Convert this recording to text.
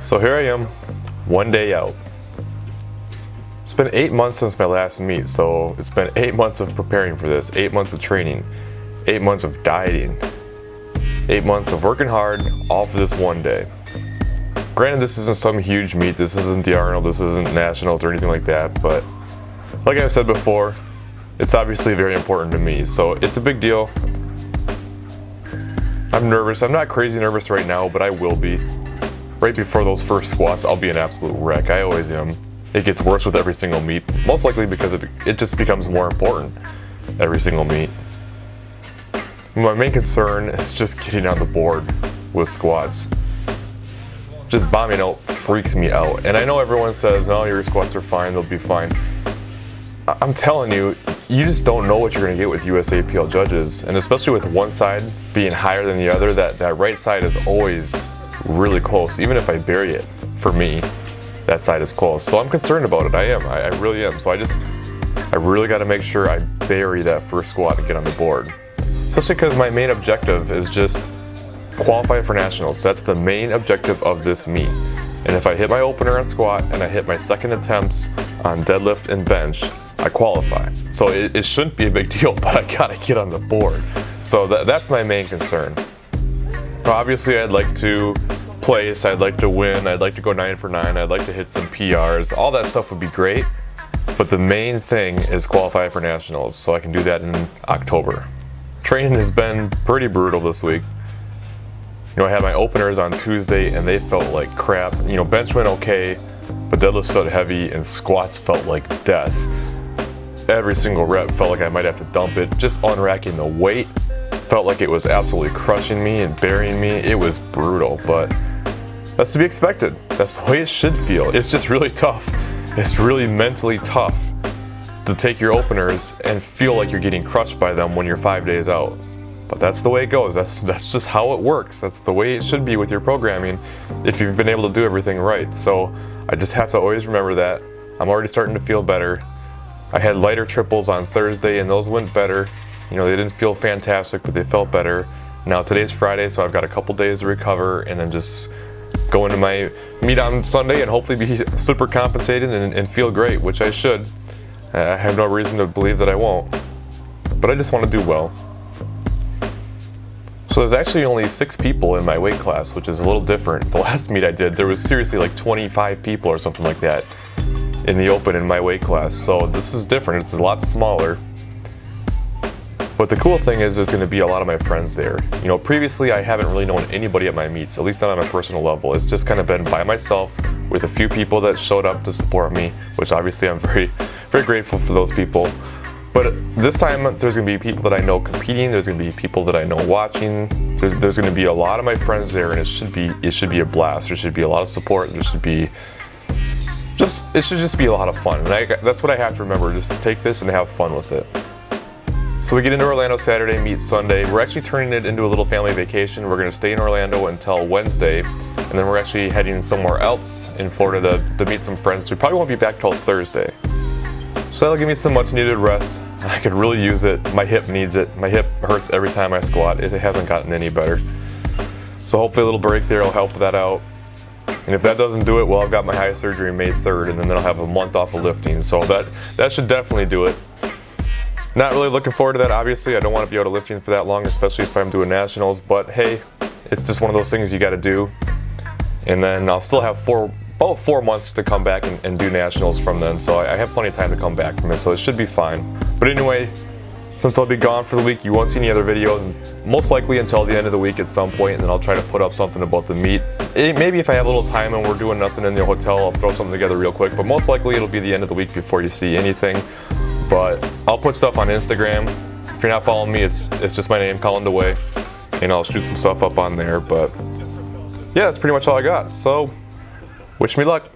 So here I am, one day out. It's been 8 months since my last meet, so it's been 8 months of preparing for this, 8 months of training, 8 months of dieting, 8 months of working hard, all for this one day. Granted, this isn't some huge meet, this isn't the Arnold, this isn't Nationals or anything like that, but like I've said before, it's obviously very important to me, so it's a big deal. I'm nervous. I'm not crazy nervous right now, but I will be. Right before those first squats, I'll be an absolute wreck. I always am. It gets worse with every single meet, most likely because it just becomes more important every single meet. My main concern is just getting on the board with squats. Just bombing out freaks me out. And I know everyone says, no, your squats are fine, they'll be fine. I'm telling you, you just don't know what you're going to get with USAPL judges. And especially with one side being higher than the other, that right side is always really close. Even if I bury it, for me, that side is close. So I'm concerned about it. I really am. So I really got to make sure I bury that first squat and get on the board. Especially because my main objective is just qualify for nationals. That's the main objective of this meet. And if I hit my opener on squat and I hit my second attempts on deadlift and bench, I qualify. So it shouldn't be a big deal, but I gotta get on the board. So that's my main concern. Obviously, I'd like to place, I'd like to win, I'd like to go 9 for 9, I'd like to hit some PRs. All that stuff would be great, but the main thing is qualify for nationals, so I can do that in October. Training has been pretty brutal this week. You know, I had my openers on Tuesday and they felt like crap. You know, bench went okay, but deadlifts felt heavy and squats felt like death. Every single rep felt like I might have to dump it. Just unracking the weight felt like it was absolutely crushing me and burying me. It was brutal, but that's to be expected. That's the way it should feel. It's just really tough. It's really mentally tough to take your openers and feel like you're getting crushed by them when you're 5 days out. But that's the way it goes. That's just how it works. That's the way it should be with your programming if you've been able to do everything right. So I just have to always remember that. I'm already starting to feel better. I had lighter triples on Thursday and those went better. You know, they didn't feel fantastic, but they felt better. Now today's Friday, so I've got a couple days to recover and then just go into my meet on Sunday and hopefully be super compensated and feel great, which I should. I have no reason to believe that I won't, but I just want to do well. So there's actually only 6 people in my weight class, which is a little different. The last meet I did, there was seriously like 25 people or something like that in the open in my weight class. So this is different, it's a lot smaller. But the cool thing is there's going to be a lot of my friends there. You know, previously I haven't really known anybody at my meets, at least not on a personal level. It's just kind of been by myself with a few people that showed up to support me, which obviously I'm very, very grateful for those people. But this time there's going to be people that I know competing, there's going to be people that I know watching, there's going to be a lot of my friends there, and it should be a blast. There should be a lot of support, it should just be a lot of fun. And that's what I have to remember, just take this and have fun with it. So we get into Orlando Saturday, meet Sunday. We're actually turning it into a little family vacation. We're going to stay in Orlando until Wednesday, and then we're actually heading somewhere else in Florida to meet some friends. We probably won't be back till Thursday. So that'll give me some much needed rest. I could really use it. My hip needs it. My hip hurts every time I squat. It hasn't gotten any better. So hopefully a little break there will help that out. And if that doesn't do it, well, I've got my high surgery May 3rd, and then I'll have a month off of lifting. So that should definitely do it. Not really looking forward to that, obviously. I don't want to be out of lifting for that long, especially if I'm doing nationals. But hey, it's just one of those things you got to do. And then I'll still have about 4 months to come back and do nationals from then. So I have plenty of time to come back from it, so it should be fine. But anyway, since I'll be gone for the week, you won't see any other videos, and most likely until the end of the week at some point, and then I'll try to put up something about the meet. Maybe if I have a little time and we're doing nothing in the hotel, I'll throw something together real quick, but most likely it'll be the end of the week before you see anything. But I'll put stuff on Instagram. If you're not following me, it's just my name, Colin DeWaay, and I'll shoot some stuff up on there. But yeah, that's pretty much all I got. So wish me luck.